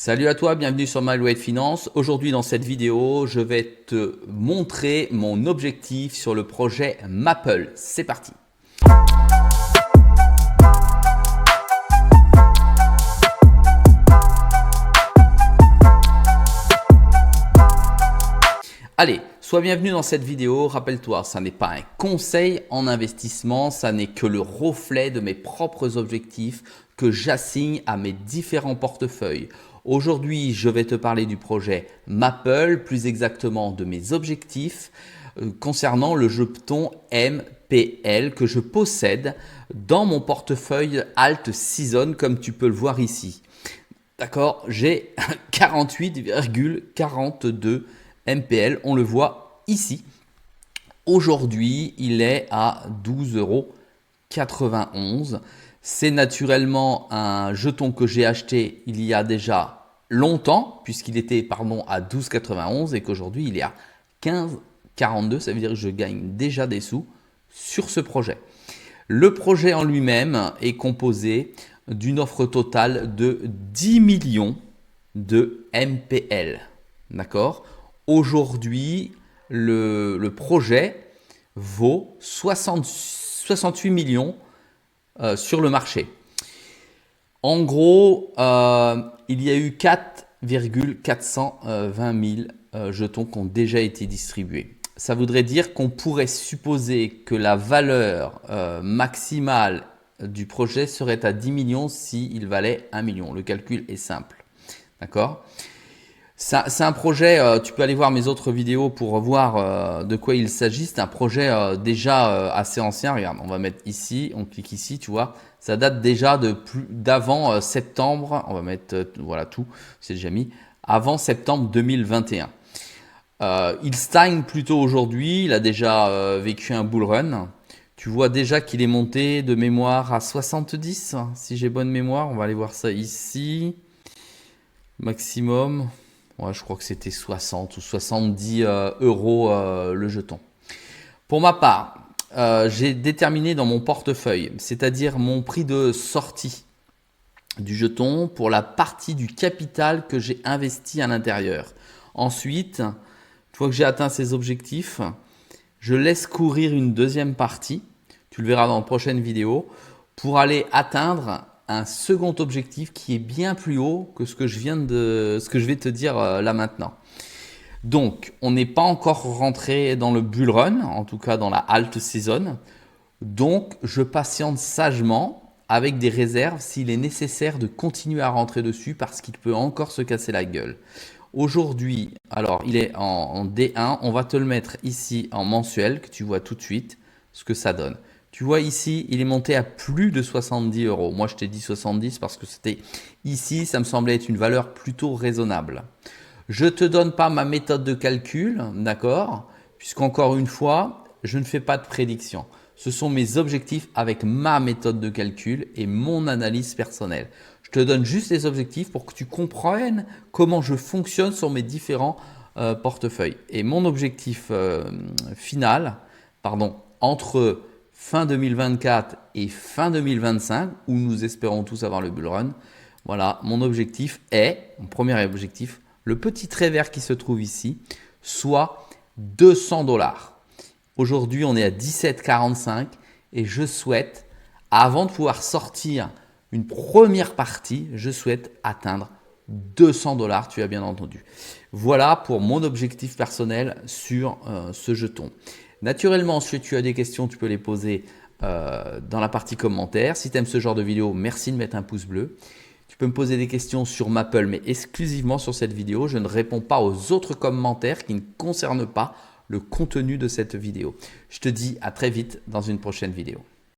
Salut à toi, bienvenue sur MyWay Finance. Aujourd'hui dans cette vidéo, je vais te montrer mon objectif sur le projet Maple. C'est parti. Allez, sois bienvenu dans cette vidéo. Rappelle-toi, ça n'est pas un conseil en investissement, ça n'est que le reflet de mes propres objectifs que j'assigne à mes différents portefeuilles. Aujourd'hui, je vais te parler du projet Maple, plus exactement de mes objectifs concernant le jeton MPL que je possède dans mon portefeuille Alt Season comme tu peux le voir ici. D'accord, j'ai 48,42 MPL, on le voit ici. Aujourd'hui, il est à 12,91 €. C'est naturellement un jeton que j'ai acheté il y a déjà longtemps, puisqu'il était à 12,91 € et qu'aujourd'hui il est à 15,42 €. Ça veut dire que je gagne déjà des sous sur ce projet. Le projet en lui-même est composé d'une offre totale de 10 millions de MPL. D'accord ? Aujourd'hui, le projet vaut 68 millions sur le marché. En gros, il y a eu 4,420 000 jetons qui ont déjà été distribués. Ça voudrait dire qu'on pourrait supposer que la valeur maximale du projet serait à 10 millions s'il valait 1 million. Le calcul est simple. D'accord ? C'est un projet, tu peux aller voir mes autres vidéos pour voir de quoi il s'agit. C'est un projet déjà assez ancien. Regarde, on va mettre ici, on clique ici, tu vois. Ça date déjà d'avant septembre. On va mettre voilà tout, c'est déjà mis. Avant septembre 2021. Il stagne plutôt aujourd'hui. Il a déjà vécu un bull run. Tu vois déjà qu'il est monté de mémoire à 70. Si j'ai bonne mémoire, on va aller voir ça ici. Maximum. Ouais, je crois que c'était 60 ou 70 euros le jeton. Pour ma part, j'ai déterminé dans mon portefeuille, c'est-à-dire mon prix de sortie du jeton pour la partie du capital que j'ai investi à l'intérieur. Ensuite, une fois que j'ai atteint ces objectifs, je laisse courir une deuxième partie, tu le verras dans la prochaine vidéo, pour aller atteindre un second objectif qui est bien plus haut que ce que je vais te dire là maintenant. Donc, on n'est pas encore rentré dans le bull run, en tout cas dans la alt season. Donc, je patiente sagement avec des réserves s'il est nécessaire de continuer à rentrer dessus parce qu'il peut encore se casser la gueule. Aujourd'hui, alors il est en D1, on va te le mettre ici en mensuel que tu vois tout de suite ce que ça donne. Tu vois ici, il est monté à plus de 70 €. Moi, je t'ai dit 70 parce que c'était ici, ça me semblait être une valeur plutôt raisonnable. Je ne te donne pas ma méthode de calcul, d'accord ? Puisqu'encore une fois, je ne fais pas de prédiction. Ce sont mes objectifs avec ma méthode de calcul et mon analyse personnelle. Je te donne juste les objectifs pour que tu comprennes comment je fonctionne sur mes différents portefeuilles. Et mon objectif final, entre fin 2024 et fin 2025, où nous espérons tous avoir le bull run. Voilà, mon premier objectif, le petit trait vert qui se trouve ici, soit 200 $. Aujourd'hui, on est à 17,45 et je souhaite, avant de pouvoir sortir une première partie, je souhaite atteindre 200 $, tu as bien entendu. Voilà pour mon objectif personnel sur ce jeton. Naturellement, si tu as des questions, tu peux les poser dans la partie commentaires. Si tu aimes ce genre de vidéo, merci de mettre un pouce bleu. Tu peux me poser des questions sur Maple, mais exclusivement sur cette vidéo. Je ne réponds pas aux autres commentaires qui ne concernent pas le contenu de cette vidéo. Je te dis à très vite dans une prochaine vidéo.